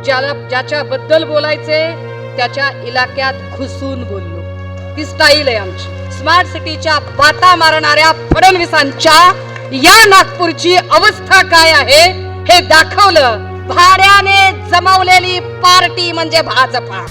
ज्याच्या बद्दल बोलायचे त्याच्या इलाक्यात घुसून बोललो. ती स्टाईल आहे आमची. स्मार्ट सिटीच्या बाता मारणाऱ्या फडणवीसांच्या या नागपूरची अवस्था काय आहे हे दाखवलं. भाड्याने जमवलेली पार्टी म्हणजे भाजपा.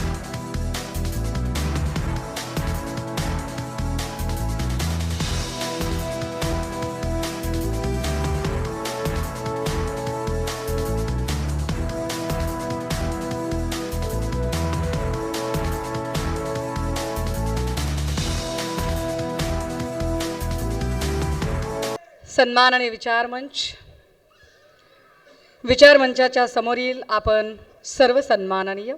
सन्मान आणि विचारमंचाच्या समोरील आपण सर्व सन्माननीय,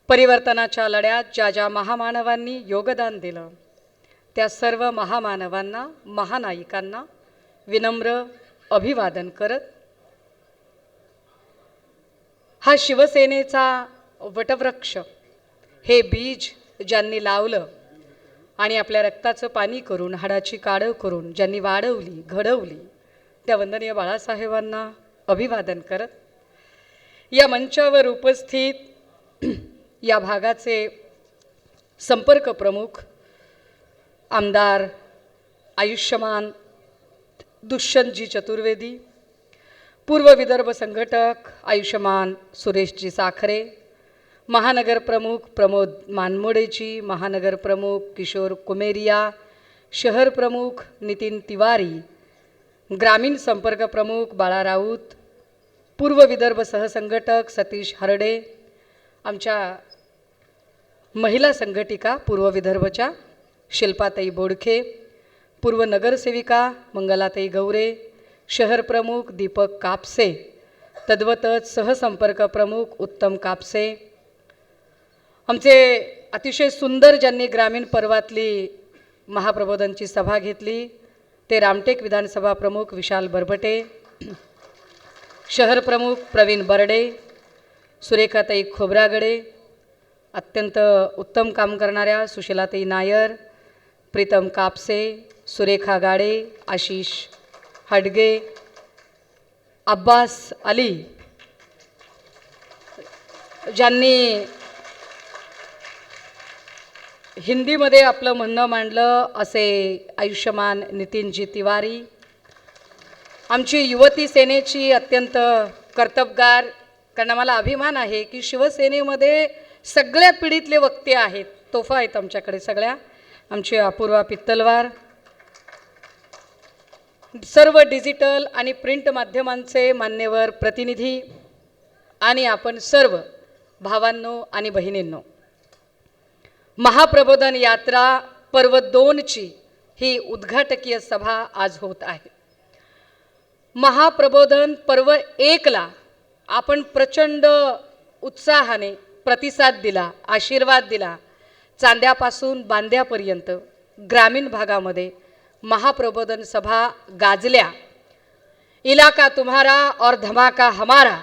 परिवर्तनाच्या लढ्यात ज्या ज्या महामानवांनी योगदान दिलं त्या सर्व महामानवांना, महानायिकांना विनम्र अभिवादन करत, हा शिवसेनेचा वटवृक्ष, हे बीज ज्यांनी लावलं आणि आपल्या रक्ताचं पाणी करून, हाडाची काढ करून ज्यांनी वाढवली, घडवली, त्या वंदनीय बाळासाहेबांना अभिवादन करत, या मंचावर उपस्थित या भागाचे संपर्क प्रमुख आमदार आयुष्यमान दुष्यंतजी चतुर्वेदी, पूर्व विदर्भ संघटक आयुष्यमान सुरेशजी साखरे, महानगर प्रमुख प्रमोद मानमोडेजी, महानगर प्रमुख किशोर कुमेरिया, शहर प्रमुख नितीन तिवारी, ग्रामीण संपर्क प्रमुख बाळा राऊत, पूर्व विदर्भ सहसंघटक सतीश हरडे, आमच्या महिला संघटिका पूर्व विदर्भच्या शिल्पाताई बोडखे, पूर्व नगरसेविका मंगलाताई गौरे, शहर प्रमुख दीपक कापसे, तद्वतच सहसंपर्क प्रमुख उत्तम कापसे, आमचे अतिशय सुंदर ज्यांनी ग्रामीण पर्वातली महाप्रबोधनची सभा घेतली ते रामटेक विधानसभा प्रमुख विशाल बरबटे, शहर प्रमुख प्रवीण बर्डे, सुरेखाताई खोब्रागडे, अत्यंत उत्तम काम करणाऱ्या सुशीलाताई नायर, प्रीतम कापसे, सुरेखा गाडे, आशिष हडगे, अब्बास अली, ज्यांनी हिंदीमध्ये आपलं म्हणणं मांडलं असे आयुष्यमान नितीनजी तिवारी, आमची युवती सेनेची अत्यंत कर्तबगार, कारण आम्हाला अभिमान आहे की शिवसेनेमध्ये सगळ्या पिढीतले वक्ते आहेत, तोफा आहेत आमच्याकडे सगळ्या, आमची अपूर्वा पित्तलवार, सर्व डिजिटल आणि प्रिंट माध्यमांचे मान्यवर प्रतिनिधी आणि आपण सर्व भावांनो आणि बहिणींनो, महाप्रबोधन यात्रा पर्व 2ची ही उद्घाटकीय सभा आज होत आहे. महाप्रबोधन पर्व 1ला आपण प्रचंड उत्साहाने प्रतिसाद दिला, आशीर्वाद दिला. चांद्यापासून बांद्यापर्यंत ग्रामीण भागामध्ये महाप्रबोधन सभा गाजल्या. इलाका तुम्हारा और धमाका हमारा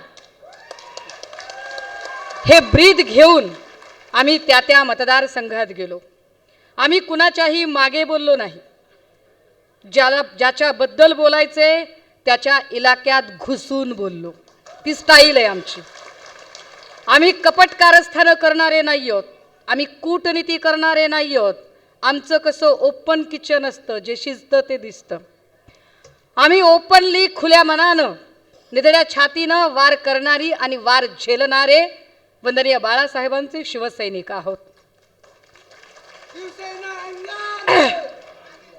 हे ब्रीद घेऊन आम्ही त्या मतदारसंघात गेलो. आम्ही कुणाच्याही मागे बोललो नाही. ज्याच्याबद्दल बोलायचे त्याच्या इलाक्यात घुसून बोललो. ती स्टाईल आहे आमची. आम्ही कपट कारस्थानं करणारे नाही आहोत, आम्ही कूटनीती करणारे नाही आहोत. आमचं कसं ओपन किचन असतं, जे शिजतं ते दिसतं. आम्ही ओपनली खुल्या मनानं निधड्या छातीनं वार करणारी आणि वार झेलणारे वंदनीय बाळासाहेबांचे शिवसैनिक आहोत.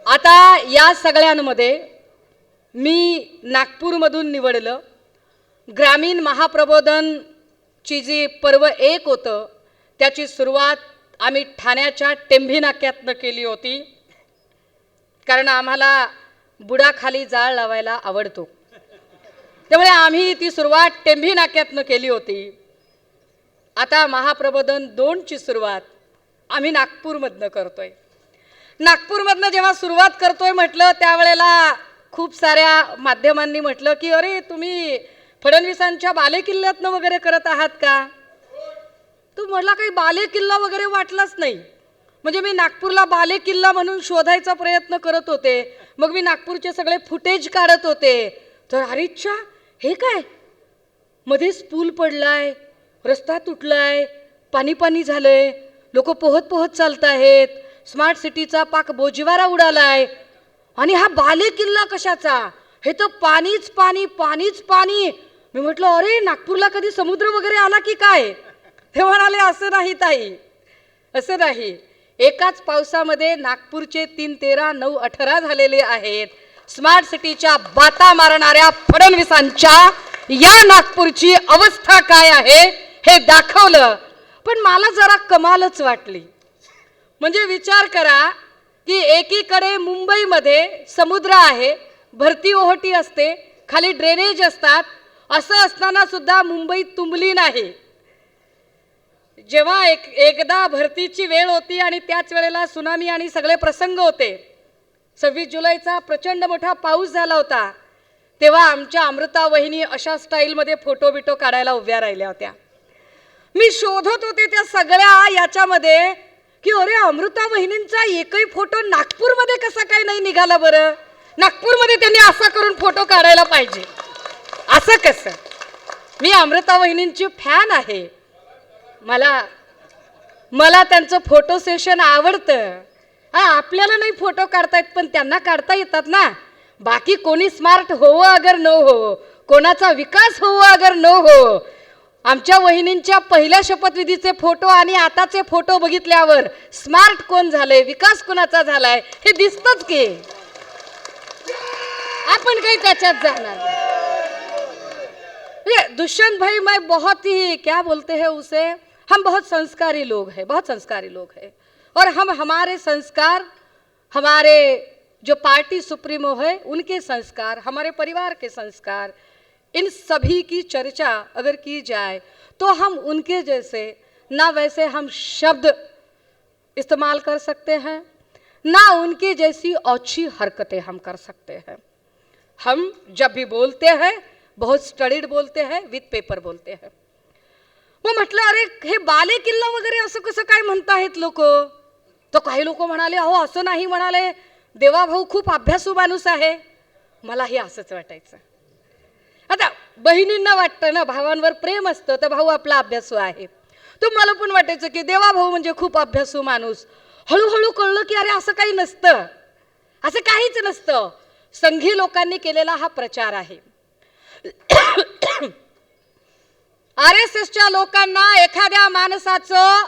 आता या सगळ्यांमध्ये मी नागपूरमधून निवडलं. ग्रामीण महाप्रबोधनची जी पर्व 1 होतं त्याची सुरुवात आम्ही ठाण्याच्या टेंभी नाक्यातनं केली होती, कारण आम्हाला बुडाखाली जाळ लावायला आवडतो. त्यामुळे आम्ही ती सुरुवात टेंभी नाक्यातनं केली होती. आता महाप्रबोधन 2ची सुरुवात आम्ही नागपूरमधनं करतोय. नागपूरमधनं जेव्हा सुरुवात करतोय म्हटलं त्यावेळेला खूप साऱ्या माध्यमांनी म्हटलं की अरे तुम्ही फडणवीसांच्या बालेकिल्ल्यातनं वगैरे करत आहात का? तो म्हटला काही बालेकिल्ला वगैरे वाटलाच नाही. म्हणजे मी नागपूरला बालेकिल्ला म्हणून शोधायचा प्रयत्न करत होते. मग मी नागपूरचे सगळे फुटेज काढत होते. तर अरेच्छा हे काय, मध्येच पूल पडलाय, रस्ता तुटलाय, पाणी पाणी झालंय, लोक पोहत पोहत चालत आहेत, स्मार्ट सिटीचा पाक बोजवारा उडालाय. आणि हा बाले किल्ला कशाचा? हे तर पाणीच पाणी, पाणीच पाणी. मी म्हटलं अरे नागपूरला कधी समुद्र वगैरे आला की काय? ते म्हणाले असं नाही ताई, असं नाही. एकाच पावसामध्ये नागपूरचे 3, 13, 9, 18 झालेले आहेत. स्मार्ट सिटीच्या बाता मारणाऱ्या फडणवीसांच्या या नागपूरची अवस्था काय आहे हे दाखवलं. पण मला जरा कमालच वाटली. म्हणजे विचार करा की एकीकडे मुंबईमध्ये समुद्र आहे, भरती ओहोटी असते, खाली ड्रेनेज असतात, असं असताना सुद्धा मुंबई तुंबली नाही. जेव्हा एकदा भरतीची वेळ होती आणि त्याच वेळेला सुनामी आणि सगळे प्रसंग होते, 26 जुलैचा प्रचंड मोठा पाऊस झाला होता, तेव्हा आमच्या अमृता वहिनी अशा स्टाईलमध्ये फोटो बिटो काढायला उभ्या राहिल्या होत्या. मी शोधत होते त्या सगळ्या याच्यामध्ये की अरे अमृता वहिनींचा एकही फोटो नागपूरमध्ये कसा काय नाही निघाला बरं? नागपूरमध्ये त्यांनी असा करून फोटो काढायला पाहिजे, असं कसं? मी अमृता वहिनींची फॅन आहे, मला त्यांचं फोटो सेशन आवडतं. आपल्याला नाही फोटो काढता येत पण त्यांना काढता येतात ना. बाकी कोणी स्मार्ट होवो अगर न हो, कोणाचा विकास होवो अगर न हो, आमच्या वहिनींच्या पहिल्या शपथविधीचे फोटो आणि आताचे फोटो बघितल्यावर स्मार्ट कोण झाले, विकास कोणाचा झालाय हे दिसतच की. आपण काही त्याच्यात जाणार. दुष्यंत भाई मैं बहुत ही क्या बोलते हैं उसे, हम बहुत संस्कारी लोग हैं, बहुत संस्कारी लोग हैं. और हम हमारे संस्कार, हमारे जो पार्टी सुप्रीमो है उनके संस्कार, हमारे परिवार के संस्कार, इन सभी की चर्चा अगर की जाए तो हम उनके जैसे ना वैसे हम शब्द इस्तेमाल कर सकते हैं, ना उनके जैसी औची हरकतें हम कर सकते हैं. हम जब भी बोलते हैं बहुत स्टडीड बोलते हैं, विथ पेपर बोलते हैं. मग म्हटलं अरे हे बाले किल्ला वगैरे असं कसं काय म्हणतायत लोक? तर काही लोक म्हणाले अहो असं नाही म्हणाले, देवाभाऊ खूप अभ्यासू माणूस आहे. मलाही असंच वाटायचं. आता बहिणींना वाटतं ना, भावांवर प्रेम असतं तर भाऊ आपला अभ्यासू आहे. तर मला पण वाटायचं की देवाभाऊ म्हणजे खूप अभ्यासू माणूस. हळूहळू कळलं की अरे असं काही नसतं, असं काहीच नसतं. संघी लोकांनी केलेला हा प्रचार आहे. RSSच्या लोकांना एखाद्या माणसाचं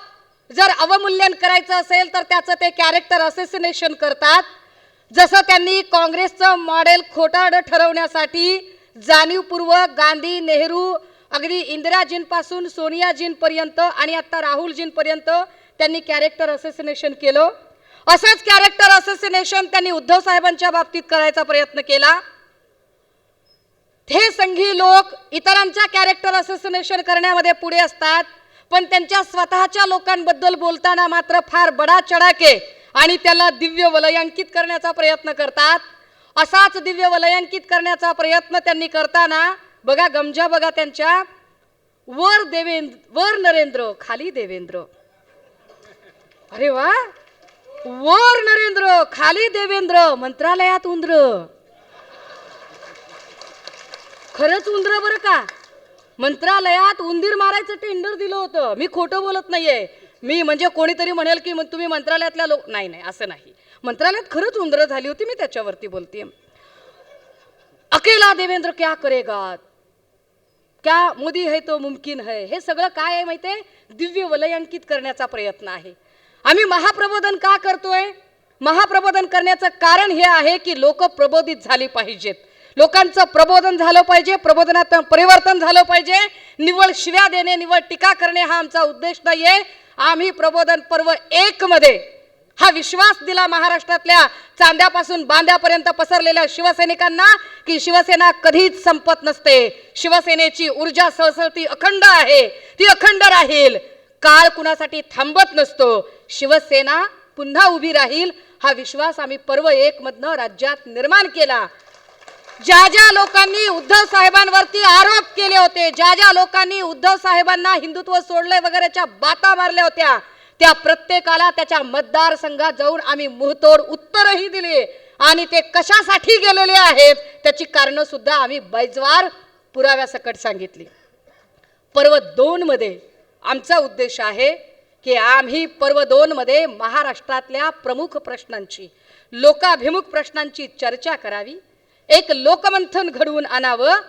जर अवमूल्यन करायचं असेल तर त्याचं ते कॅरेक्टर असॅसिनेशन करतात. जसं त्यांनी काँग्रेसचं मॉडेल खोटारडं ठरवण्यासाठी जाणीवपूर्वक गांधी, नेहरू, अगदी इंदिराजींपासून सोनियाजींपर्यंत आणि आता राहुलजींपर्यंत त्यांनी कॅरेक्टर असॅसिनेशन केलं. असंच कॅरेक्टर असॅसिनेशन त्यांनी उद्धव साहेबांच्या बाबतीत करायचा प्रयत्न केला. हे संघी लोक इतरांच्या कॅरेक्टर असॅसिनेशन करण्यामध्ये पुढे असतात, पण त्यांच्या स्वतःच्या लोकांबद्दल बोलताना मात्र फार बडा चढाके आणि त्याला दिव्य वलयांकित करण्याचा प्रयत्न करतात. असाच दिव्य वलयांकित करण्याचा प्रयत्न त्यांनी करताना बघा गमजा बघा त्यांच्या, वर नरेंद्र खाली देवेंद्र. अरे वा, वर नरेंद्र खाली देवेंद्र, मंत्रालयात उंदर. खरंच उंदर बरं का. मंत्रालयात उंदीर मारायचं टेंडर दिलं होतं. मी खोटं बोलत नाहीये. मी म्हणजे कोणीतरी म्हणेल की तुम्ही मंत्रालयातल्या लोक, नाही नाही असं नाही. मंत्रालयात खरंच उंदर झाली होती, मी त्याच्यावरती बोलतेय. अकेला देवेंद्र क्या करेगा, क्या मोदी है तो मुमकिन है, हे सगळं काय आहे माहितीये? दिव्य वलयांकित करण्याचा प्रयत्न आहे. आम्ही महाप्रबोधन का करतोय? महाप्रबोधन करण्याचं कारण हे आहे की लोक प्रबोधित झाली पाहिजेत. लोकांचं प्रबोधन झालं पाहिजे, प्रबोधनात परिवर्तन झालं पाहिजे. निव्वळ शिव्या देणे, निव्वळ टीका करणे हा आमचा उद्देश नाहीये. आम्ही प्रबोधन पर्व 1 मध्ये हा विश्वास दिला महाराष्ट्रातल्या चांद्यापासून बांद्यापर्यंत पसरलेल्या शिवसैनिकांना की शिवसेना कधीच संपत नसते. शिवसेनेची ऊर्जा सळसळती अखंड आहे, ती अखंड राहील. काळ कुणासाठी थांबत नसतो. शिवसेना पुन्हा उभी राहील हा विश्वास आम्ही पर्व 1 मधनं राज्यात निर्माण केला. ज्या ज्या लोकांनी उद्धव साहेबांवरती आरोप केले होते, ज्या ज्या लोकांनी उद्धव साहेबांना हिंदुत्व सोडले वगैरेच्या बाता मारल्या होत्या, त्या प्रत्येकाला त्याच्या मतदारसंघात जाऊन आम्ही मुहतोड उत्तरही दिली आणि ते कशासाठी गेलेले आहेत त्याची कारण सुद्धा आम्ही बैजवार पुराव्यासकट सांगितली. पर्व 2 मध्ये आमचा उद्देश आहे की आम्ही पर्व 2 मध्ये महाराष्ट्रातल्या प्रमुख प्रश्नांची, लोकाभिमुख प्रश्नांची चर्चा करावी, एक लोकमंथन घडवून आणावं.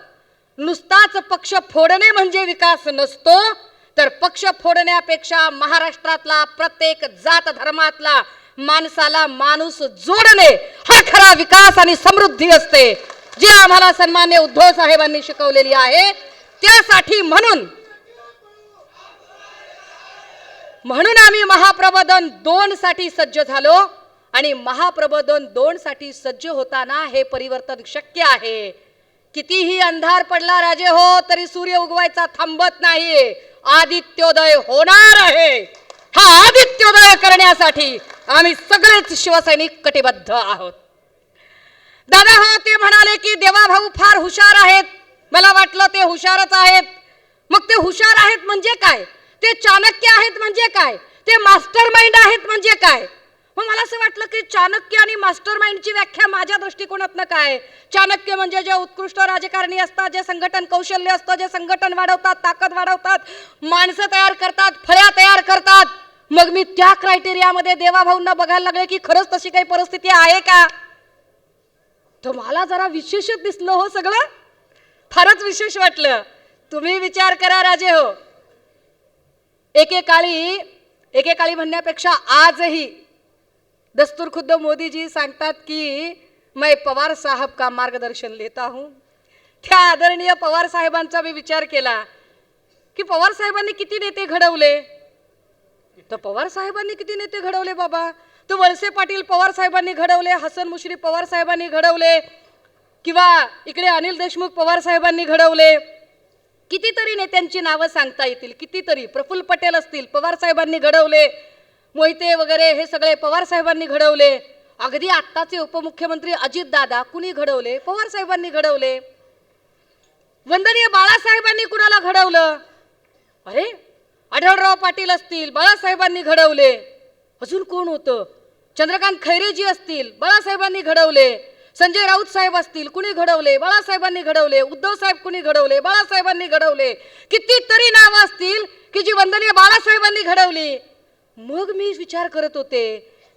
नुसताच पक्ष फोडणे म्हणजे विकास नसतो, तर पक्ष फोडण्यापेक्षा महाराष्ट्रातला प्रत्येक जात धर्मातला माणसाला माणूस जोडणे हा खरा विकास आणि समृद्धी असते, जी आम्हाला सन्मान्य उद्धव साहेबांनी शिकवलेली आहे. त्यासाठी म्हणून आम्ही महाप्रबोधन 2 साठी सज्ज झालो आणि महाप्रबोधन 2 साठी सज्ज होताना हे परिवर्तन शक्य आहे. कितीही अंधार पडला राजे हो, तरी सूर्य उगवायचा थांबत नाही. आदित्योदय होणार आहे. हा आदित्योदय करण्यासाठी आम्ही सगळेच शिवसैनिक कटिबद्ध आहोत. दादा हो ते म्हणाले की देवाभाऊ फार हुशार आहेत. मला वाटलं ते हुशारच आहेत. मग ते हुशार आहेत म्हणजे काय? ते चाणक्य आहेत म्हणजे काय? ते मास्टर माइंड आहेत म्हणजे काय? मग मला असं वाटलं की चाणक्य आणि मास्टर माइंडची व्याख्या माझ्या दृष्टिकोनातनं काय? चाणक्य म्हणजे जे उत्कृष्ट राजकारणी असतात, जे संघटन कौशल्य असतं, जे संघटन वाढवतात, ताकद वाढवतात, माणसं तयार करतात, फळ्या तयार करतात. मग मी त्या क्रायटेरियामध्ये देवाभाऊंना बघायला लागले की खरंच तशी काही परिस्थिती आहे का? तर मला जरा विशेषच दिसलं हो सगळं. फारच विशेष वाटलं. तुम्ही विचार करा राजे हो. एकेकाळी म्हणण्यापेक्षा आजही दस्तूर खुद्द मोदी जी सांगतात की मैं पवार साहब का मार्गदर्शन लेता हूं. त्या आदरणीय पवार साहेबांचा मी विचार केला की पवार साहेबांनी किती नेते घडवले. तर पवार साहेबांनी किती नेते घडवले बाबा. तर वळसे पाटील पवार साहेबांनी घडवले, हसन मुश्रीफ पवार साहेबांनी घडवले, किंवा इकडे अनिल देशमुख पवार साहेबांनी घडवले. कितीतरी नेत्यांची नावं सांगता येतील. कितीतरी, प्रफुल्ल पटेल असतील, पवार साहेबांनी घडवले. मोहिते वगैरे हे सगळे पवार साहेबांनी घडवले. अगदी आत्ताचे उपमुख्यमंत्री अजित दादा कुणी घडवले? पवार साहेबांनी घडवले. वंदनीय बाळासाहेबांनी कुणाला घडवलं? अरे आढळराव पाटील असतील, बाळासाहेबांनी घडवले. अजून कोण होतं? चंद्रकांत खैरेजी असतील, बाळासाहेबांनी घडवले. संजय राऊत साहेब असतील, कुणी घडवले? बाळासाहेबांनी घडवले. उद्धव साहेब कुणी घडवले? बाळासाहेबांनी घडवले. कितीतरी नावं असतील की जी वंदनीय बाळासाहेबांनी घडवली. मग मी विचार करत होते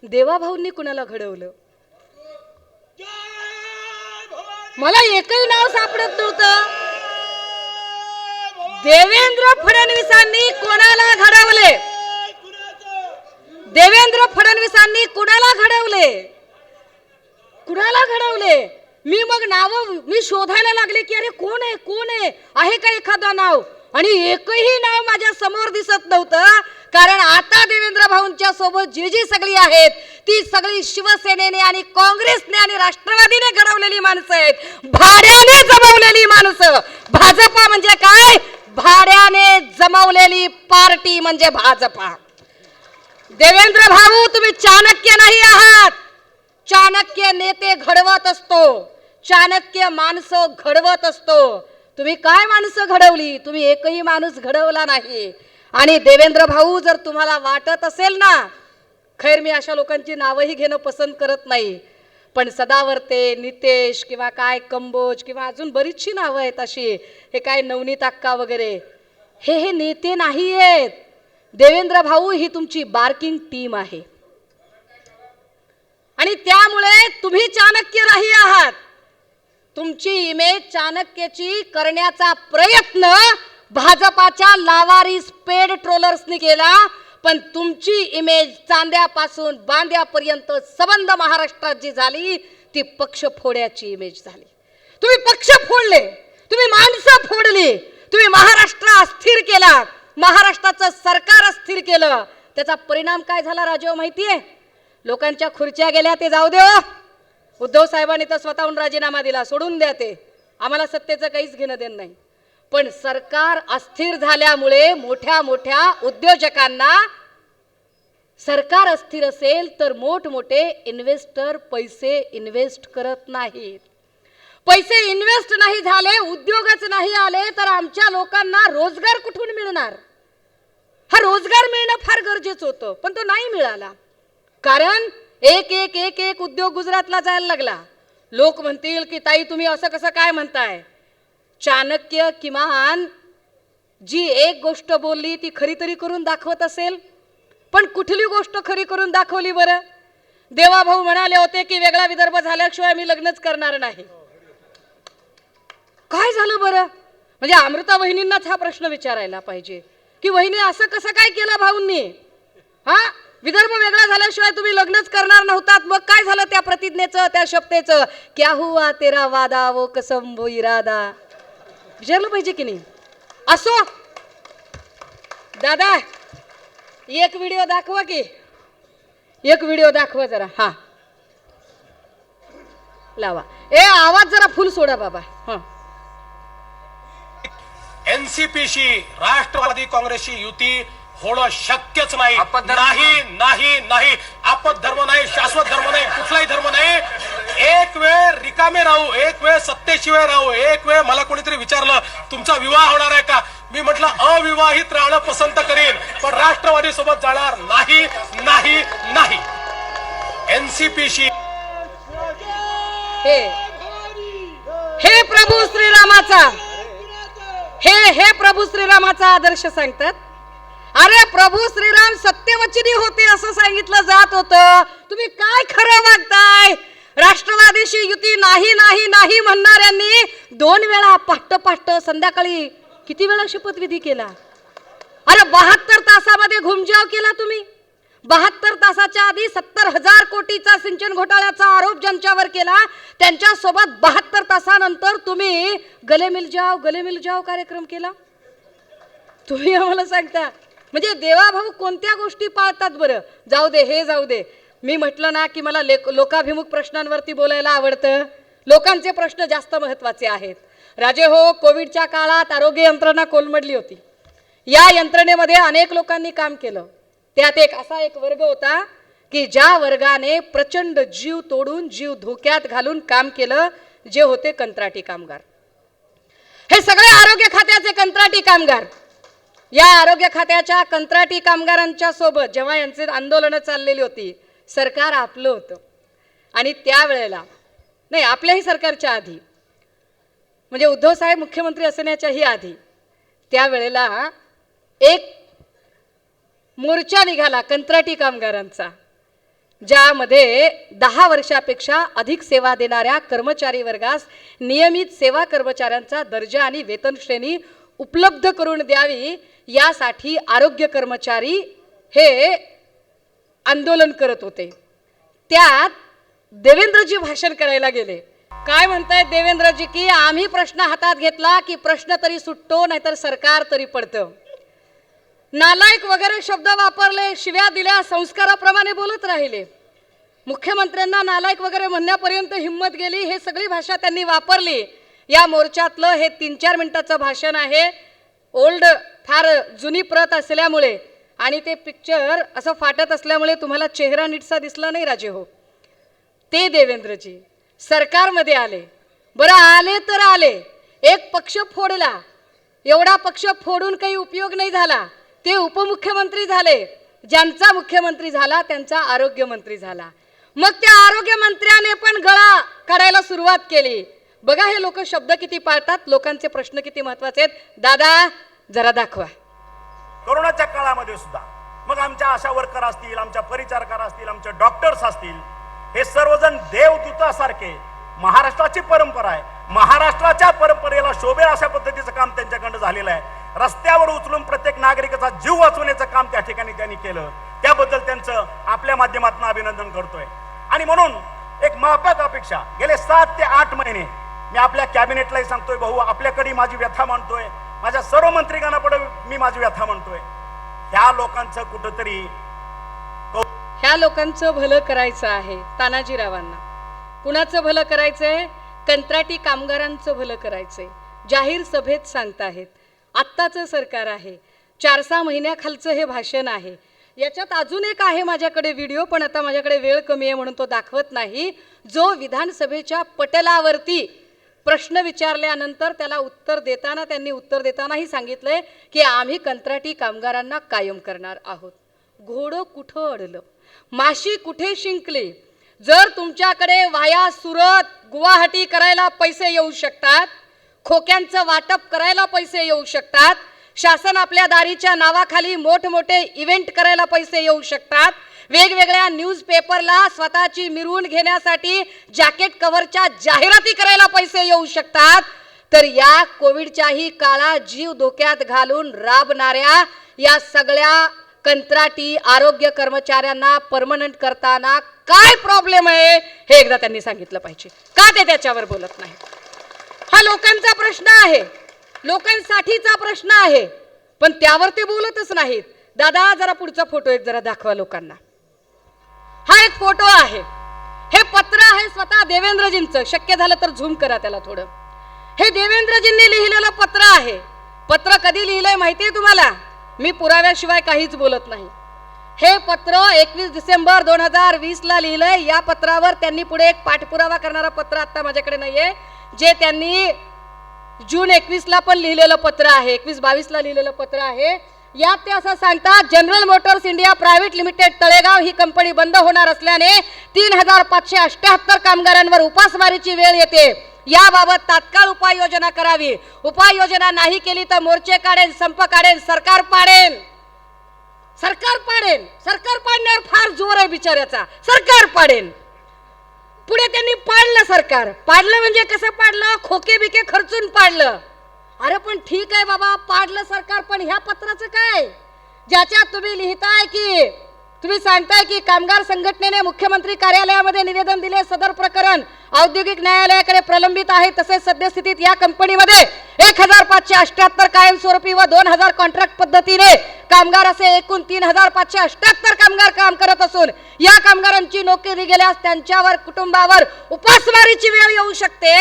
देवाभाऊंनी कुणाला घडवलं? मला एकही नाव सापडत नव्हतं. देवेंद्र फडणवीसांनी कोणाला घडवले? देवेंद्र फडणवीसांनी कुणाला घडवले? कुणाला घडवले? मी मग नाव मी शोधायला लागले की अरे कोण आहे, कोण आहे का एखादा नाव? आणि एकही नाव माझ्या समोर दिसत नव्हतं. कारण आता देवेंद्र भाऊंच्या सोबत जी जी सगळी आहेत ती सगळी शिवसेनेने आणि काँग्रेसने आणि राष्ट्रवादीने घडवलेली माणसं आहेत. भाड्याने जमवलेली माणसं. भाजपा म्हणजे काय? भाड्याने जमवलेली पार्टी म्हणजे भाजपा. देवेंद्र भाऊ तुम्ही चाणक्य नाही आहात. चाणक्य नेते घडवत असतो, चाणक्य माणसं घडवत असतो. तुम्ही काय माणसं घडवली? तुम्ही एकही माणूस घडवला नाही. आणि देवेंद्र भाऊ जर तुम्हाला वाटत असेल ना, खैर मी अशा लोकांची नावही घेणं पसंत करत नाही, पण सदावर्ते, नितेश किंवा काय कंबोज किंवा अजून बरीचशी नावं आहेत अशी, हे काय नवनीत अक्का वगैरे, हे नेते नाही आहेत. देवेंद्र भाऊ ही तुमची बार्किंग टीम आहे. आणि त्यामुळे तुम्ही चाणक्य नाही आहात. तुमची इमेज चाणक्याची करण्याचा प्रयत्न भाजपाच्या लावारिस पेड ट्रोलर्सनी केला, पण तुमची इमेज चांद्यापासून बांद्यापर्यंत सबंध महाराष्ट्रात जी झाली ती पक्ष फोड्याची इमेज झाली. तुम्ही पक्ष फोडले, तुम्ही माणसं फोडली, तुम्ही महाराष्ट्र अस्थिर केला, महाराष्ट्राचं सरकार अस्थिर केलं. त्याचा परिणाम काय झाला राजेव माहितीये? लोकांच्या खुर्च्या गेल्या ते जाऊ दे. उद्धव साहेबांनी तर स्वतःहून राजीनामा दिला, सोडून द्या ते, आम्हाला सत्तेचं काहीच घेणं देणं नाही. पण सरकार अस्थिर झाल्यामुळे मोठ्या मोठ्या उद्योजकांना, सरकार अस्थिर असेल तर मोठमोठे इन्व्हेस्टर पैसे इन्व्हेस्ट करत नाहीत. पैसे इन्व्हेस्ट नाही झाले, उद्योगच नाही आले तर आमच्या लोकांना रोजगार कुठून मिळणार? हा रोजगार मिळणं फार गरजेचं होतं, पण तो नाही मिळाला. कारण एक एक एक एक उद्योग गुजरातला जायला लागला. लोक म्हणतील की ताई तुम्ही असं कसं काय म्हणताय? चाणक्य किमान जी एक गोष्ट बोलली ती खरी तरी करून दाखवत असेल, पण कुठली गोष्ट खरी करून दाखवली बरं? देवाभाऊ म्हणाले होते की वेगळा विदर्भ झाल्याशिवाय मी लग्नच करणार नाही. काय झालं बरं? म्हणजे अमृता वहिनींनाच हा प्रश्न विचारायला पाहिजे की वहिनी असं कसं काय केलं भाऊंनी? हा, विदर्भ वेगळा झाल्याशिवाय तुम्ही लग्नच करणार नव्हतात, मग काय झालं त्या प्रतिज्ञेचं, त्या शपथेचं? क्या हुआ तेरा वादा वो कसम वो इरादा, विचारलं पाहिजे की नाही? असो दादा, एक व्हिडिओ दाखवा की, एक व्हिडिओ दाखवा जरा. हा लावा. ए आवाज जरा फुल सोडा बाबा. हा. एनसीपीशी राष्ट्रवादी काँग्रेसची युती होणं शक्यच नाही. नाही नाही नाही, आपत धर्म नाही, शाश्वत धर्म नाही, कुठलाही धर्म नाही. एक वेळ रिकामे राहू, एक वेळ सत्तेशिवाय राहू, एक वेळ मला कोणीतरी विचारलं तुमचा विवाह होणार आहे का, मी म्हटलं अविवाहित राहणं पसंत करेन, पण राष्ट्रवादी सोबत जाणार नाही नाही नाही. एनसीपीशी हे प्रभू श्रीरामाचा, हे प्रभू श्रीरामाचा आदर्श सांगतात. अरे प्रभू श्रीराम सत्यवचनी होते असं सांगितलं जात होतं. तुम्ही काय खरं वागताय? राष्ट्रवादीशी युती नाही नाही नाही म्हणणाऱ्यांनी 2 वेळा पहाट संध्याकाळी किती वेळा शपथविधी केला? अरे 72 तासामध्ये घुमजाव केला तुम्ही. 72 तासाच्या आधी 70,000 कोटीचा सिंचन घोटाळ्याचा आरोप ज्यांच्यावर केला त्यांच्यासोबत 72 तासानंतर तुम्ही गले मिल जाओ कार्यक्रम केला. तुम्ही आम्हाला सांगता म्हणजे देवाभाऊ कोणत्या गोष्टी पाळतात बरं? जाऊ दे, हे जाऊ दे. मी म्हटलं ना की मला लोकाभिमुख प्रश्नांवरती बोलायला आवडतं. लोकांचे प्रश्न जास्त महत्वाचे आहेत. राजे हो, कोविडच्या काळात आरोग्य यंत्रणा कोलमडली होती. या यंत्रणेमध्ये अनेक लोकांनी काम केलं. त्यात असा एक वर्ग होता की ज्या वर्गाने प्रचंड जीव तोडून, जीव धोक्यात घालून काम केलं, जे होते कंत्राटी कामगार. हे सगळे आरोग्य खात्याचे कंत्राटी कामगार. या आरोग्य खात्याच्या कंत्राटी कामगारांच्या सोबत जेव्हा यांचे आंदोलनं चाललेली होती, सरकार आपलं होतं. आणि त्यावेळेला नाही, आपल्याही सरकारच्या आधी, म्हणजे उद्धव साहेब मुख्यमंत्री असण्याच्याही आधी, त्यावेळेला एक मोर्चा निघाला कंत्राटी कामगारांचा, ज्यामध्ये 10 वर्षापेक्षा अधिक सेवा देणाऱ्या कर्मचारी वर्गास नियमित सेवा कर्मचाऱ्यांचा दर्जा आणि वेतन श्रेणी उपलब्ध करून द्यावी यासाठी आरोग्य कर्मचारी हे आंदोलन करत होते. त्यात देवेंद्रजी भाषण करायला गेले. काय म्हणतायत देवेंद्रजी की आम्ही प्रश्न हातात घेतला की प्रश्न तरी सुटतो, नाहीतर सरकार तरी पडतं. नालायक वगैरे शब्द वापरले, शिव्या दिल्या, संस्काराप्रमाणे बोलत राहिले. मुख्यमंत्र्यांना नालायक वगैरे म्हणण्यापर्यंत हिंमत गेली. हे सगळी भाषा त्यांनी वापरली. या मोर्चातलं हे 3-4 मिनिटाचं भाषण आहे. ओल्ड, फार जुनी प्रत असल्यामुळे आणि ते पिक्चर असं फाटत असल्यामुळे तुम्हाला चेहरा नीटसा दिसला नाही राजे हो. ते देवेंद्रजी सरकारमध्ये आले. बरं, आले तर आले, एक पक्ष फोडला. एवढा पक्ष फोडून काही उपयोग नाही झाला. ते उपमुख्यमंत्री झाले. ज्यांचा मुख्यमंत्री झाला त्यांचा आरोग्यमंत्री झाला. मग त्या आरोग्यमंत्र्याने पण गळा काढायला सुरुवात केली. बघा हे लोक शब्द किती पाळतात, लोकांचे प्रश्न किती महत्वाचे आहेत. दादा जरा दाखवा. कोरोनाच्या काळामध्ये सुद्धा मग आमच्या आशा वर्कर असतील, आमच्या परिचारकार असतील, आमचे डॉक्टर्स असतील, हे सर्वजण देवदूतासारखे. महाराष्ट्राची परंपरा आहे, महाराष्ट्राच्या परंपरेला शोभेल अशा पद्धतीचं काम त्यांच्याकडनं झालेलं आहे. रस्त्यावर उचलून प्रत्येक नागरिकाचा जीव वाचवण्याचं काम त्या ठिकाणी त्यांनी केलं. त्याबद्दल त्यांचं आपल्या माध्यमातून अभिनंदन करतोय. आणि म्हणून एक माफक अपेक्षा गेले 7 ते 8 महिने मी आपल्या कॅबिनेटलाही सांगतोय, भाऊ आपल्याकडे माझी व्यथा मांडतोय, माझ्या सर्व मंत्रिगणापुढे मी माझी व्यथा मांडतोय. ह्या लोकांचं कुठंतरी, ह्या लोकांचं भलं करायचं आहे. तानाजीरावांना कुणाचं भलं करायचंय? कंत्राटी कामगारांचं भलं करायचंय. जाहीर सभेत सांगताहेत. आत्ताचं सरकार आहे, 4-6 महिन्याखालचं हे भाषण आहे. याच्यात अजून एक आहे माझ्याकडे व्हिडिओ, पण आता माझ्याकडे वेळ कमी आहे म्हणून तो दाखवत नाही. जो विधानसभेच्या पटलावरती प्रश्न विचारल्यानंतर त्याला उत्तर देताना त्यांनी उत्तर देतानाही सांगितलंय की आम्ही कंत्राटी कामगारांना कायम करणार आहोत. घोडं कुठं अडलं, माशी कुठे शिंकली? जर तुमच्याकडे वाया सुरत, गुवाहाटी करायला पैसे येऊ शकतात, खोक्यांचं वाटप करायला पैसे येऊ शकतात, शासन आपल्या दारीच्या नावाखाली मोठमोठे इव्हेंट करायला पैसे येऊ शकतात, वेगवेगळ्या न्यूज पेपरला स्वतःची मिरवून घेण्यासाठी जॅकेट कव्हरच्या जाहिराती करायला पैसे येऊ शकतात, तर या कोविडच्याही काळात जीव धोक्यात घालून राबणाऱ्या या सगळ्या कंत्राटी आरोग्य कर्मचाऱ्यांना परमनंट करताना काय प्रॉब्लेम आहे हे एकदा त्यांनी सांगितलं पाहिजे. का ते त्याच्यावर बोलत नाही? हा लोकांचा प्रश्न आहे, लोकांसाठीचा प्रश्न आहे, पण त्यावर ते बोलतच नाहीत. दादा जरा पुढचा फोटो एक जरा दाखवा लोकांना. हा एक फोटो आहे, हे पत्र आहे स्वतः देवेंद्रजींचं. शक्य झालं तर झूम करा त्याला थोडं. हे देवेंद्रजींनी लिहिलेलं पत्र आहे. पत्र कधी लिहिलंय माहितीये तुम्हाला? मी पुराव्याशिवाय काहीच बोलत नाही. हे पत्र 21 डिसेंबर 2020 ला लिहिलंय. या पत्रावर त्यांनी पुढे एक पाठपुरावा करणारा पत्र आता माझ्याकडे नाहीये, जे त्यांनी जून 21 ला पण लिहिलेलं पत्र आहे, 21-22 ला लिहिलेलं पत्र आहे. यात ते असं सांगतात, General Motors India Private Limited Talegaon ही कंपनी बंद होणार असल्याने 3578 कामगारांवर उपासमारीची वेळ येते. याबाबत तात्काळ उपाययोजना करावी. उपाययोजना नाही केली तर मोर्चे काढेन, संप काढेन, सरकार पाडेन. सरकार पाडेन, सरकार पाडण्यावर फार जोर आहे बिचाऱ्याचा. सरकार पाडेन. पुढे त्यांनी पाडलं सरकार. पाडलं म्हणजे कसं पाडलं? खोके बिके खर्चून पाडलं. अरे पण ठीक आहे बाबा, पाडलं सरकार, पण ह्या पत्राचं काय? ज्याच्यात तुम्ही लिहिताय की, तुम्ही सांगताय की कामगार संघटनेने मुख्यमंत्री कार्यालयामध्ये निवेदन दिले, सदर प्रकरण औद्योगिक न्यायालयाकडे प्रलंबित आहे. तसेच सद्यस्थितीत या कंपनीमध्ये 1578 कायमस्वरूपी व 2000 कॉन्ट्रॅक्ट पद्धतीने कामगार असे एकूण 3578 कामगार काम करत असून या कामगारांची नोकरी गेल्यास त्यांच्यावर कुटुंबावर उपासमारीची वेळ येऊ शकते.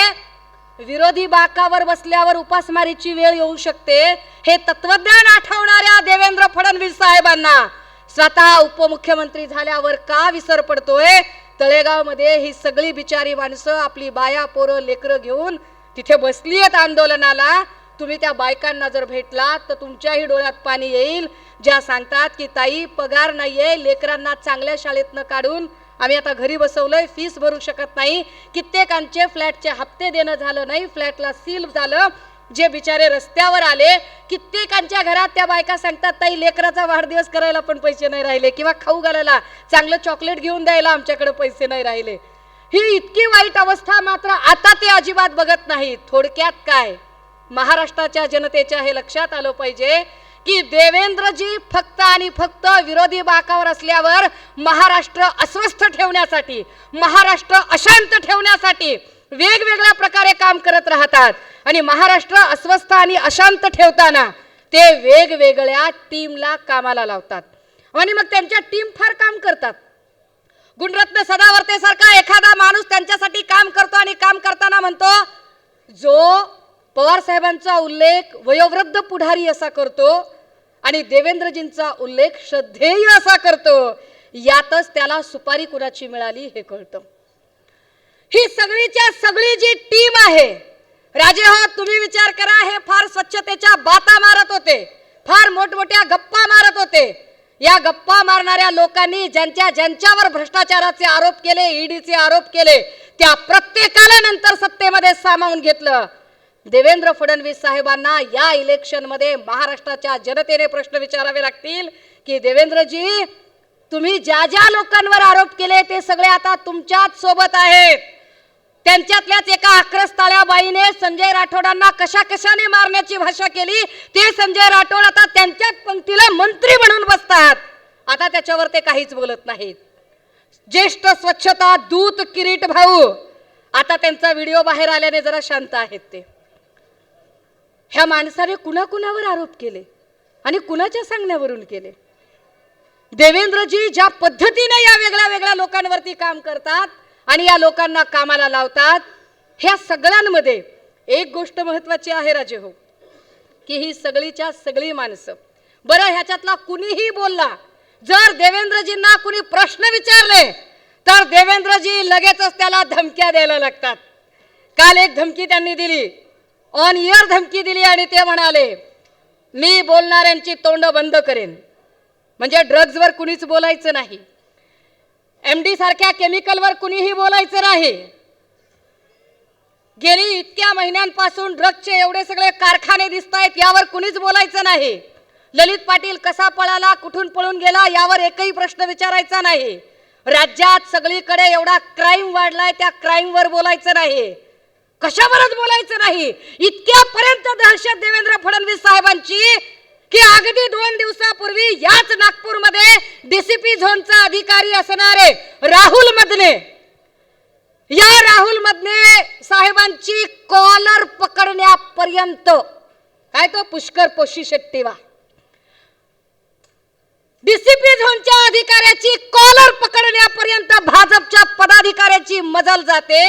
विरोधी बाकावर बसल्यावर उपासमारीची वेळ येऊ शकते. हे तत्वज्ञान आठवणाऱ्या देवेंद्र फडणवीस साहेबांना स्वतः उपमुख्यमंत्री झाल्यावर का विसर पडतोय? तळेगाव मध्ये ही सगळी बिचारी माणसं आपली बाया पोरं लेकरं घेऊन तिथे बसली आहेत आंदोलनाला. तुम्ही त्या बायकांना जर भेटलात तर तुमच्याही डोळ्यात पाणी येईल, ज्या सांगतात की ताई पगार नाहीये, लेकरांना चांगल्या शाळेतनं काढून आम्ही आता घरी बसवलंय, फीस भरू शकत नाही. कित्येकांचे फ्लॅटचे हप्ते देणं झालं नाही, फ्लॅटला सील झालं, जे बिचारे रस्त्यावर आले. कित्येकांच्या घरात त्या बायका सांगतात ताई लेकराचा वाढदिवस करायला पण पैसे नाही राहिले, किंवा खाऊ घालायला चांगलं चॉकलेट घेऊन द्यायला आमच्याकडे पैसे नाही राहिले. ही इतकी वाईट अवस्था मात्र आता ते अजिबात बघत नाहीत. थोडक्यात काय, महाराष्ट्राच्या जनतेच्या हे लक्षात आलं पाहिजे की देवेंद्रजी फक्त आणि फक्त विरोधी बाकावर असल्यावर महाराष्ट्र अस्वस्थ ठेवण्यासाठी, महाराष्ट्र अशांत ठेवण्यासाठी वेगवेगळ्या प्रकारे काम करत राहतात. आणि महाराष्ट्र अस्वस्थ आणि अशांत ठेवताना ते वेगवेगळ्या टीमला कामाला लावतात आणि मग त्यांच्या टीम फार काम करतात. गुणरत्न सदावर्ते सारखा एखादा माणूस त्यांच्यासाठी काम करतो आणि काम करताना म्हणतो, जो पवार साहेबांचा उल्लेख वयोवृद्ध पुढारी असा करतो आणि देवेंद्रजींचा उल्लेख श्रद्धेय असा करतो, यातच त्याला सुपारी कुणाची मिळाली हे कळतं. ही सगळीच्या सगळी जी टीम आहे, राजे हो तुम्ही विचार करा, हे फार स्वच्छतेच्या बाता मारत होते, फार मोठमोठ्या गप्पा मारत होते. या गप्पा मारणाऱ्या लोकांनी ज्यांच्यावर भ्रष्टाचाराचे आरोप केले, ईडीचे आरोप केले, त्या प्रत्येकाला नंतर सत्तेमध्ये सामावून घेतलं. देवेंद्र फडणवीस साहेबांना या इलेक्शन मध्ये महाराष्ट्राच्या जनतेने प्रश्न विचारावे लागतील की देवेंद्रजी, तुम्ही ज्या ज्या लोकांवर आरोप केले ते सगळे आता तुमच्याच सोबत आहेत. त्यांच्यातल्याच एका आक्रस्ताळ्या बाईने संजय राठोडांना कशा कशाने मारण्याची भाषा केली, ते संजय राठोड आता त्यांच्याच पंक्तीला मंत्री म्हणून बसतात. आता त्याच्यावर ते काहीच बोलत नाहीत. ज्येष्ठ स्वच्छता दूत किरीट भाऊ आता त्यांचा व्हिडिओ बाहेर आल्याने जरा शांत आहेत. ते ह्या माणसाने कुणाकुणावर आरोप केले आणि कुणाच्या सांगण्यावरून केले? देवेंद्रजी ज्या पद्धतीने या वेगळ्या वेगळ्या लोकांवरती काम करतात आणि या लोकांना कामाला लावतात, ह्या सगळ्यांमध्ये एक गोष्ट महत्वाची आहे राजे हो, की ही सगळीच्या सगळी माणसं, बरं ह्याच्यातला कुणीही बोलला, जर देवेंद्रजींना कुणी प्रश्न विचारले तर देवेंद्रजी लगेचच त्याला धमक्या द्यायला लागतात. काल एक धमकी त्यांनी दिली, ऑन एअर धमकी दिली आणि ते म्हणाले मी बोलणाऱ्यांची तोंड बंद करेन. म्हणजे ड्रग्जवर कुणीच बोलायचं नाही, एमडी सारख्या केमिकलवर कुणीही बोलायचं नाही. गेली इतक्या महिन्यांपासून ड्रग्जचे एवढे सगळे कारखाने दिसत आहेत, यावर कुणीच बोलायचं नाही. ललित पाटील कसा पळाला, कुठून पळून गेला, यावर एकही प्रश्न विचारायचा नाही. राज्यात सगळीकडे एवढा क्राईम वाढलाय, त्या क्राईमवर बोलायचं नाही. कशावरच बोलायचं नाही. इतक्यापर्यंत दहशत देवेंद्र फडणवीस साहेबांची की अगदी 2 दिवसापूर्वी याच नागपूरमध्ये डीसीपी झोनचा अधिकारी असणारे राहुल मदने, या राहुल मदने साहेबांची कॉलर पकडण्यापर्यंत, काय तो पुष्कर पोशी शेट्टीवा, डीसीपी झोनच्या अधिकाऱ्याची कॉलर पकडण्यापर्यंत भाजपच्या पदाधिकाऱ्याची मजल जाते.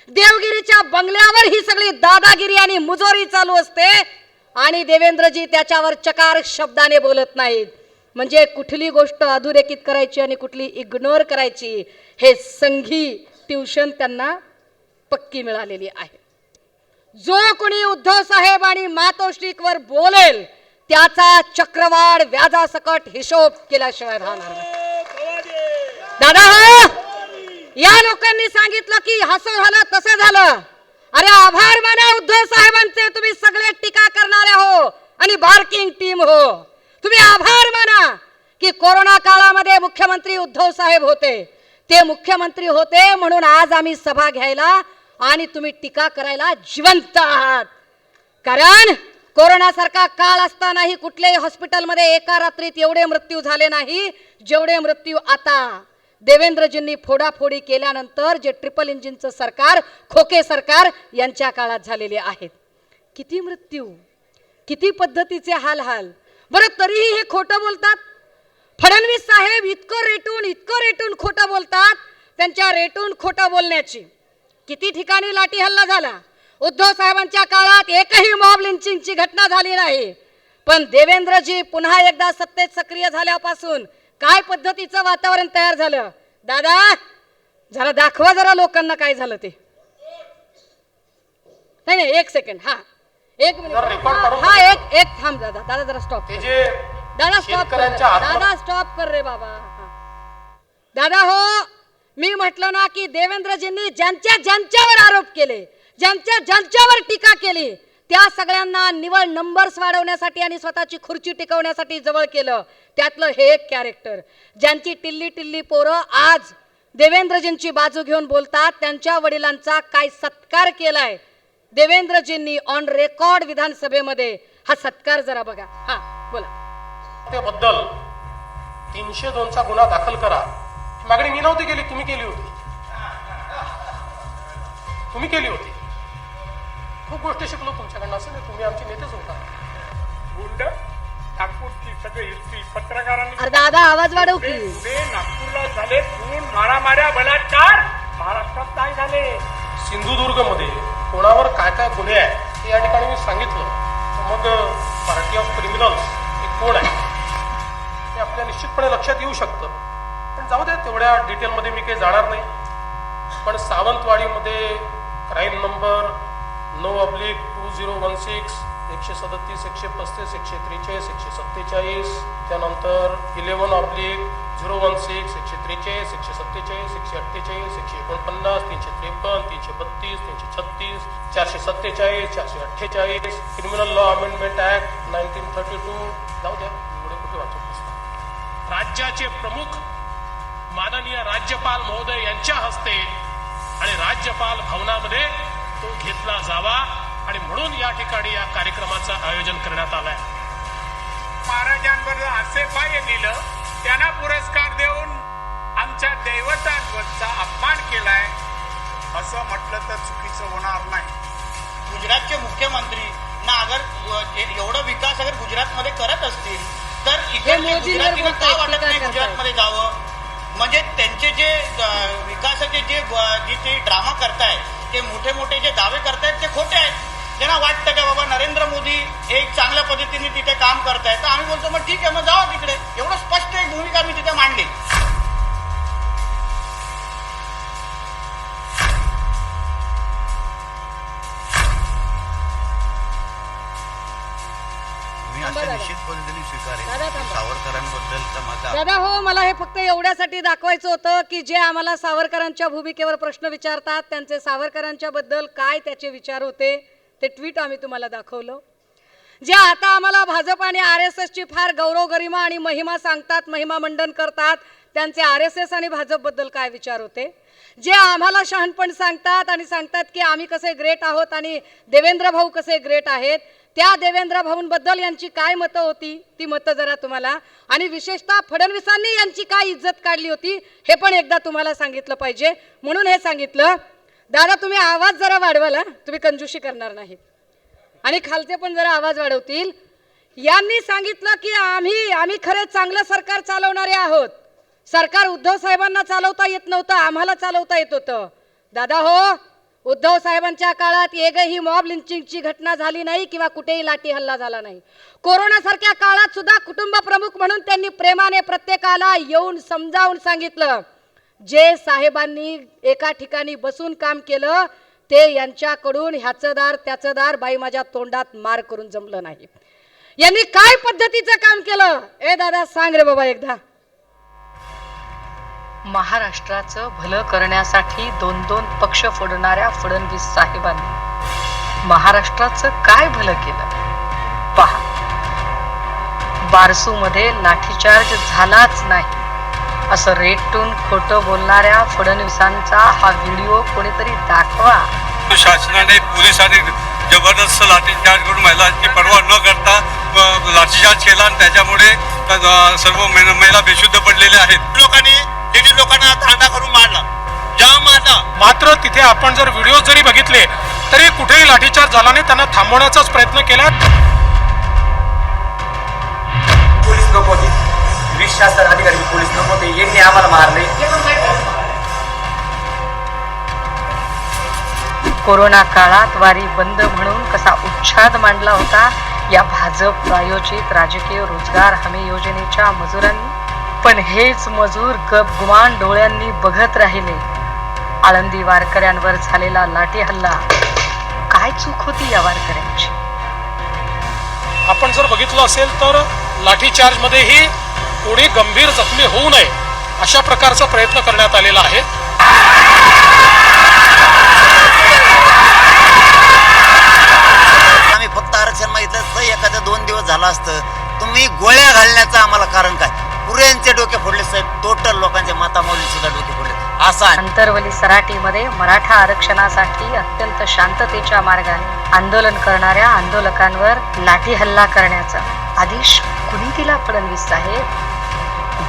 देवगिरीच्या बंगल्यावर ही सगळी दादागिरी आणि मुजोरी चालू असते आणि देवेंद्रजी त्याच्यावर चकार शब्दाने बोलत नाहीत. म्हणजे कुठली गोष्ट अधोरेखित करायची आणि कुठली इग्नोर करायची हे संघी ट्युशन त्यांना पक्की मिळालेली आहे. जो कोणी उद्धव साहेब आणि मातोश्रीवर बोलेल त्याचा चक्रवाढ व्याजासकट हिशोब केल्याशिवाय राहणार नाही. दादा हो, या लोकांनी सांगितलं की असं झालं तसं झालं. अरे आभार माना उद्धव साहेबांचे, तुम्ही सगळे टीका करणारे हो आणि बार्किंग टीम हो. तुम्ही आभार माना की कोरोना काळामध्ये मुख्यमंत्री उद्धव साहेब होते. ते मुख्यमंत्री होते म्हणून आज आम्ही सभा घ्यायला आणि तुम्ही टीका करायला जिवंत आहात. कारण कोरोनासारखा काळ असतानाही कुठल्याही हॉस्पिटलमध्ये एका रात्रीत एवढे मृत्यू झाले नाही जेवढे मृत्यू आता देवेंद्रजींनी फोडाफोडी केल्यानंतर जे ट्रिपल इंजिनचं सरकार, खोके सरकार यांच्या काळात झालेले आहेत. किती मृत्यू, किती पद्धतीचे हाल. बरं तरीही हे खोटं बोलतात. फडणवीस साहेब इतकं रेटून खोटं बोलतात. त्यांच्या रेटून खोटं बोलण्याची किती ठिकाणी लाठी हल्ला झाला. उद्धव साहेबांच्या काळात एकही मॉब लिंचिंगची घटना झाली नाही. पण देवेंद्रजी पुन्हा एकदा सत्तेत सक्रिय झाल्यापासून काय पद्धतीचं वातावरण तयार झालं. दादा जरा दाखवा जरा लोकांना काय झालं ते. नाही एक सेकंड, हा एक मिनिट, हा एक थांब दादा जरा स्टॉप. दादा स्टॉप कर रे बाबा. दादा हो, मी म्हटलं ना की देवेंद्रजींनी ज्यांच्यावर आरोप केले, ज्यांच्यावर टीका केली, त्या सगळ्यांना निवड नंबर्स वाढवण्यासाठी आणि स्वतःची खुर्ची टिकवण्यासाठी जवळ केलं. त्यातलं हे एक कॅरेक्टर, ज्यांची टिल्ली पोरं आज देवेंद्रजींची बाजू घेऊन बोलतात, त्यांच्या वडिलांचा काय सत्कार केलाय देवेंद्रजींनी ऑन रेकॉर्ड विधानसभेमध्ये. हा सत्कार जरा बघा. हा बोला. त्याबद्दल 302चा गुन्हा दाखल करा. मागणी मी नव्हती केली, तुम्ही केली होती. खूप गोष्टी शिकलो तुमच्याकडनं. असं नाही, तुम्ही आमचे नेतेच होता. गुंड नागपूरची सगळी हिस्ट्री पत्रकारांनी. अरे दादा आवाज वाढव की. पुणे नागपूरला झाले खून, मारामाऱ्या, बलात्कार. महाराष्ट्रात काय झाले? सिंधुदुर्ग मध्ये कोणावर काय काय गुन्हे आहेत हे या ठिकाणी मी सांगितलं. मग पार्टी ऑफ क्रिमिनल्स हे कोण आहे हे आपल्या निश्चितपणे लक्षात येऊ शकतं. पण जाऊ द्या, तेवढ्या डिटेलमध्ये मी काही जाणार नाही. पण सावंतवाडीमध्ये क्राईम नंबर 9/2016, 137, 135, 143, 147, त्यानंतर 11/016, 143, 147, 148, 149, 353, 332, 336, 447, 448, क्रिमिनल लॉ अमेंडमेंट ऍक्ट 1932. जाऊ द्या, एवढे कुठे वाचत बसतात. राज्याचे प्रमुख माननीय राज्यपाल महोदय यांच्या हस्ते आणि राज्यपाल भवनामध्ये तो घेतला जावा आणि म्हणून या ठिकाणी या कार्यक्रमाचं आयोजन करण्यात आलंय. महाराजांवर असे पाय दिलं, त्यांना पुरस्कार देऊन आमच्या दैवतांचा अपमान केलाय असं म्हटलं तर चुकीचं होणार नाही. गुजरातचे मुख्यमंत्री ना अगर एवढं विकास अगर गुजरातमध्ये करत असतील तर इथे गुजरातीला का वाटत नाही गुजरातमध्ये जावं? म्हणजे त्यांचे जे विकासाचे जे ड्रामा करतायत, ते मोठे जे दावे करतायत ते खोटे आहेत. त्यांना वाटतं का बाबा नरेंद्र मोदी एक चांगल्या पद्धतीने तिथे काम करतायत, तर आम्ही बोलतो मग ठीक आहे, मग जावा तिकडे. एवढं स्पष्ट एक भूमिका मी तिथे मांडली. मी असं निश्चित पद्धतीने दादा स्वीकारेल. थांबा. सावरकरांबद्दलचा माझा दादा हो, मला हे फक्त एवढ्यासाठी दाखवायचं होतं की जे आम्हाला सावरकरांच्या भूमिकेवर प्रश्न विचारतात त्यांचे सावरकरांच्या बद्दल काय त्याचे विचार होते ते ट्विट आम्ही तुम्हाला दाखवलं. जे आता आम्हाला भाजप आणि RSS ची फार गौरव गरिमा आणि महिमा सांगतात, महिमा मंडन करतात, त्यांचे RSS आणि भाजपबद्दल काय विचार होते. जे आम्हाला शहाणपण सांगतात आणि सांगतात की आम्ही कसे ग्रेट आहोत आणि देवेंद्र भाऊ कसे ग्रेट आहेत, त्या देवेंद्र भाऊंबद्दल यांची काय मतं होती ती मतं जरा तुम्हाला, आणि विशेषतः फडणवीसांनी यांची काय इज्जत काढली होती हे पण एकदा तुम्हाला सांगितलं पाहिजे. म्हणून हे सांगितलं. दादा तुम्ही आवाज जरा वाढवाल, तुम्ही कंजूशी करणार नाही, आणि खालचे पण जरा आवाज वाढवतील. यांनी सांगितलं की आम्ही खरे चांगलं सरकार चालवणारे आहोत. सरकार उद्धव साहेबांना चालवता येत नव्हतं, आम्हाला चालवता येत होतं. दादा हो, उद्धव साहेबांच्या काळात एकही मॉब लिंचिंगची घटना झाली नाही किंवा कुठेही लाठी हल्ला झाला नाही. कोरोनासारख्या काळात सुद्धा कुटुंब प्रमुख म्हणून त्यांनी प्रेमाने प्रत्येकाला येऊन समजावून सांगितलं. जे साहेबांनी एका ठिकाणी बसून काम केलं ते यांच्याकडून ह्याचं दार त्याचं दार बाई माझ्या तोंडात मार करून जमलं नाही. यांनी काय पद्धतीचं काम केलं ए दादा सांग रे बाबा एकदा. महाराष्ट्राचं भलं करण्यासाठी 2-2 पक्ष फोडणाऱ्या फडणवीस साहेबांनी महाराष्ट्राचं काय भलं केलं पहा. बारसूमध्ये लाठीचार्ज झालाच नाही असं रेटून खोटं बोलणाऱ्या फडणवीसांचा हा व्हिडिओ कोणीतरी दाखवा. शासनाने पोलिसांनी जबरदस्त लाठीचार्ज करून महिलांची पर्वा न करता लाठीचार्ज केला आणि त्याच्यामुळे सर्व महिला बेशुद्ध पडलेल्या आहेत. लोकांना दांडा करून मारला, जाम मारला. मात्र तिथे आपण जर व्हिडिओ जरी बघितले तरी कुठेही लाठीचार्ज झाला नाही, त्यांना थांबवण्याचाच प्रयत्न केला. पोलीस नको होते, 20 शासन अधिकारी पोलीस नको होते, यांनी आम्हाला मारले. कोरोना काळात वारी बंद म्हणून कसा उच्छाद मांडला होता या भाजप प्रायोजित राजकीय रोजगार हमी योजनेच्या मजुरांनी. पण हेच मजूर गपगुमान डोळ्यांनी बघत राहिले. आळंदी वारकऱ्यांवर झालेला लाठी हल्ला, काय चूक होती या वारकऱ्यांची. आपण जर बघितलं असेल तर लाठीचार्ज मध्येही कोणी गंभीर जखमी होऊ नये अशा प्रकारचा प्रयत्न करण्यात आलेला आहे. आम्ही फक्त आरक्षण मागितलं तर एखादं 2 दिवस झालं असतं. तुम्ही गोळ्या घालण्याचं आम्हाला कारण काय. पुऱ्यांचे डोके फोडले साहेब, टोटल लोकांचे मातामौली सुद्धा डोके फोडले. असा अंतरवली सराटीमध्ये मराठा आरक्षणासाठी अत्यंत शांततेच्या मार्गाने आंदोलन करणाऱ्या आंदोलकांवर लाठी हल्ला करण्याचा आदेश कुणी दिला फडणवीस साहेब.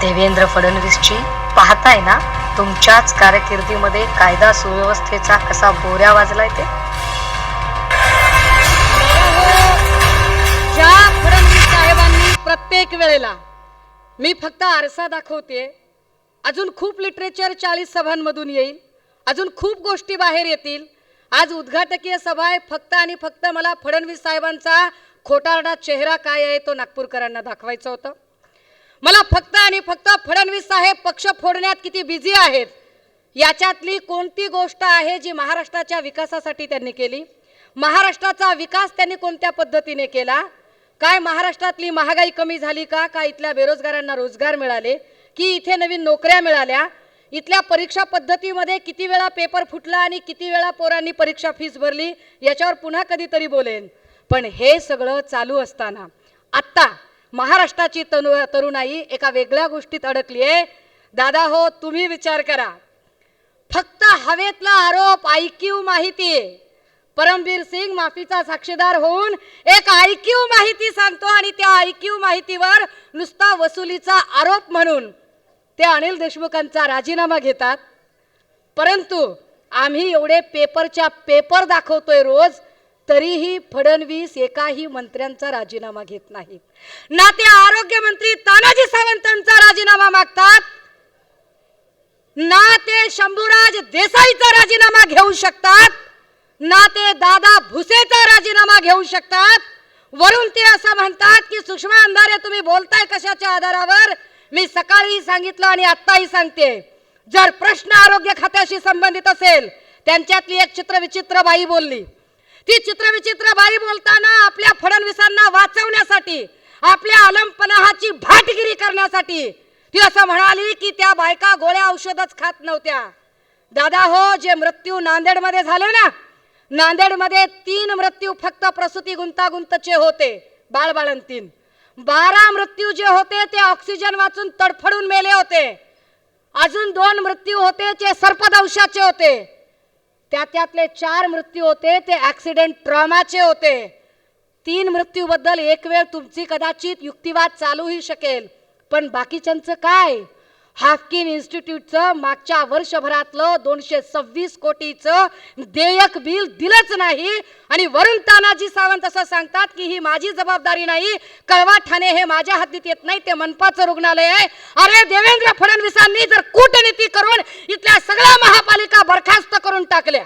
देवेंद्र फडणवीसची पाहताय ना तुमच्याच कारकिर्दीमध्ये कायदा सुव्यवस्थेचा कसा बोऱ्या वाजलाय ते. ज्या फडणवीस साहेबांनी प्रत्येक वेळेला मी फक्त आरसा दाखवते, अजून खूप लिटरेचर 40 सभांमधून येईल, अजून खूप गोष्टी बाहेर येतील. आज उद्घाटकीय सभा आहे, फक्त आणि फक्त मला फडणवीस साहेबांचा खोटारडा चेहरा काय आहे तो नागपूरकरांना दाखवायचं होतं. मला फक्त आणि फक्त फडणवीस साहेब पक्ष फोडण्यात किती बिझी आहेत याच्यातली कोणती गोष्ट आहे जी महाराष्ट्राच्या विकासासाठी त्यांनी केली. महाराष्ट्राचा विकास त्यांनी कोणत्या पद्धतीने केला. काय महाराष्ट्रातली महागाई कमी झाली का, काय इथल्या बेरोजगारांना रोजगार मिळाले, की इथे नवीन नोकऱ्या मिळाल्या, इथल्या परीक्षा पद्धतीमध्ये किती वेळा पेपर फुटला आणि किती वेळा पोरांनी परीक्षा फीस भरली याच्यावर पुन्हा कधीतरी बोलेन. पण हे सगळं चालू असताना आत्ता महाराष्ट्राची तरुणाई एका वेगळ्या गोष्टीत अडकली आहे. दादा हो, तुम्ही विचार करा. फक्त हवेतला आरोप IQ माहिती आहे. परमबीर सिंग माफीचा साक्षीदार होऊन एक IQ माहिती सांगतो आणि त्या IQ माहितीवर नुसता वसुलीचा आरोप म्हणून ते अनिल देशमुखांचा राजीनामा घेतात. परंतु आम्ही एवढे पेपरच्या पेपर दाखवतोय रोज, तरीही फडणवीस एकाही मंत्र्यांचा राजीनामा घेत नाहीत. ना ते आरोग्य मंत्री तानाजी सावंतांचा राजीनामा मागतात, ना ते शंभूराज देसाईचा राजीनामा घेऊ शकतात, ना ते दादा भुसेचा राजीनामा घेऊ शकतात. वरून ते असं म्हणतात की सुषमा अंधारे तुम्ही बोलताय कशाच्या आधारावर. मी सकाळी सांगितलं आणि आत्ताही सांगते, जर प्रश्न आरोग्य खात्याशी संबंधित असेल, त्यांच्यातली एक चित्रविचित्र बाई बोलली. ती चित्रविचित्र बाई बोलताना आपल्या फडणवीसांना वाचवण्यासाठी, आपल्या अलमपणाची भाटगिरी करण्यासाठी ती असं म्हणाली की त्या बायका गोळ्या औषधच खात नव्हत्या. दादा हो, जे मृत्यू नांदेडमध्ये झाले ना, नांदेडमध्ये 3 मृत्यू फक्त प्रसूती गुंतागुंतचे होते, बाळबाळंतीन. 12 मृत्यू जे होते ते ऑक्सिजन वाचून तडफडून मेले होते. अजून 2 मृत्यू होते ते सर्पदंशाचे होते. त्यातले 4 मृत्यू होते ते ऍक्सिडेंट ट्रॉमाचे होते. 3 मृत्यूबद्दल एक वेळ तुमची कदाचित युक्तिवाद चालूही शकेल, पण बाकीच्यांचं काय? हाफकिन इन्स्टिट्यूटचं मागच्या वर्षभरातलं 226 कोटीचं देयक बिल दिलंच नाही आणि वरून तानाजी सावंत असं सांगतात की ही माझी जबाबदारी नाही, कळवा ठाणे हे माझ्या हद्दीत येत नाही, ते मनपाचं रुग्णालय आहे. अरे देवेंद्र फडणवीसांनी जर कूटनीती करून इथल्या सगळ्या महापालिका बरखास्त करून टाकल्या.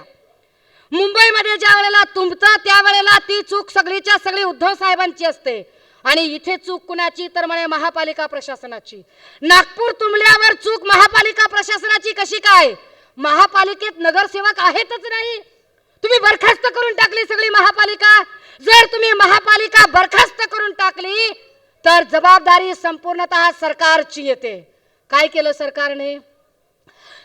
मुंबईमध्ये ज्या वेळेला तुमचं त्यावेळेला ती चूक सगळीच्या सगळी उद्धव साहेबांची असते आणि इथे चूक कुणाची तर म्हणे महापालिका प्रशासनाची. नागपूर तुंबल्यावर चूक महापालिका प्रशासनाची कशी काय? महापालिकेत नगरसेवक आहेतच नाही, तुम्ही बरखास्त करून टाकली सगळी महापालिका. जर तुम्ही महापालिका बरखास्त करून टाकली तर जबाबदारी संपूर्णतः सरकारची येते. काय केलं सरकारने?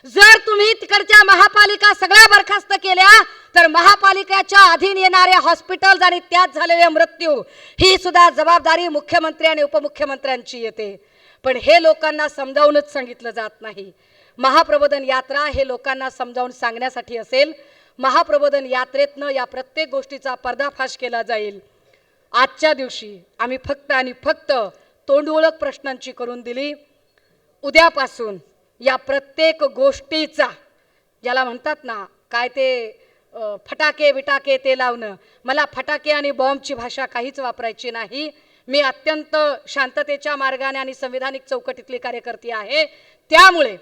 जर तुम्ही तिकडच्या महापालिका सगळ्या बरखास्त केल्या तर महापालिकेच्या अधीन येणाऱ्या हॉस्पिटल्स आणि त्यात झालेले मृत्यू ही सुद्धा जबाबदारी मुख्यमंत्री आणि उपमुख्यमंत्र्यांची येते. पण हे लोकांना समजावूनच सांगितलं जात नाही. महाप्रबोधन यात्रा हे लोकांना समजावून सांगण्यासाठी असेल. महाप्रबोधन यात्रेतनं या प्रत्येक गोष्टीचा पर्दाफाश केला जाईल. आजच्या दिवशी आम्ही फक्त आणि फक्त तोंडओळख प्रश्नांची करून दिली. उद्यापासून या प्रत्येक गोष्टीचा, ज्याला म्हणतात ना काय ते फटाके बिटाके ते लावणं, मला फटाके आणि बॉम्बची भाषा काहीच वापरायची नाही. मी अत्यंत शांततेच्या मार्गाने आणि संविधानिक चौकटीतली कार्यकर्ती आहे. त्यामुळे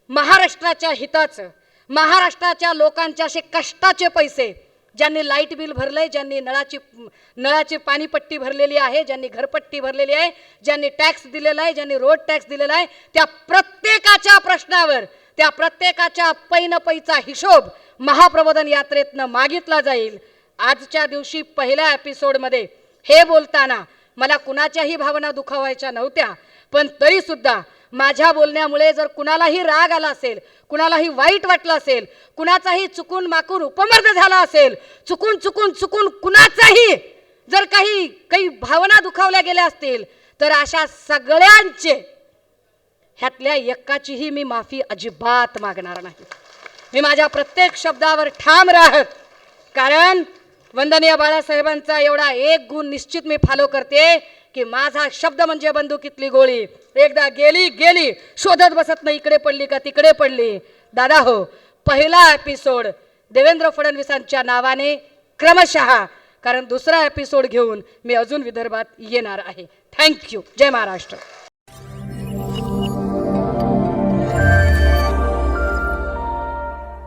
महाराष्ट्राच्या हिताचं, महाराष्ट्राच्या लोकांचे असे कष्टाचे पैसे, ज्यांनी लाईट बिल भरलंय, ज्यांनी नळाची पाणीपट्टी भरलेली आहे, ज्यांनी घरपट्टी भरलेली आहे, ज्यांनी टॅक्स दिलेला आहे, ज्यांनी रोड टॅक्स दिलेला आहे, त्या प्रत्येकाच्या प्रश्नावर, त्या प्रत्येकाच्या पैनपैचा हिशोब महाप्रबोधन यात्रेतनं मागितला जाईल. आजच्या दिवशी पहिल्या एपिसोडमध्ये हे बोलताना मला कुणाच्याही भावना दुखावायच्या नव्हत्या, पण तरी सुद्धा माझ्या बोलण्यामुळे जर कुणालाही राग आला असेल, कुणालाही वाईट वाटलं असेल, कुणाचाही चुकून माकून उपमर्द झाला असेल, चुकून कुणाचाही जर काही भावना दुखावल्या गेल्या असतील, तर अशा सगळ्यांचे, ह्यातल्या एकाचीही मी माफी अजिबात मागणार नाही. मी माझ्या प्रत्येक शब्दावर ठाम राहत, कारण वंदनीय बाळासाहेबांचा एवढा एक गुण निश्चित मी फॉलो करते की माझा शब्द म्हणजे बंदुकीतली गोळी, एकदा गेली शोधत बसत नाही इकडे पडली का तिकडे पडली. दादा हो, पहिला एपिसोड देवेंद्र फडणवीसांच्या नावाने क्रमशः, कारण दुसरा एपिसोड घेऊन मी अजून विदर्भात येणार आहे. थँक्यू. जय महाराष्ट्र.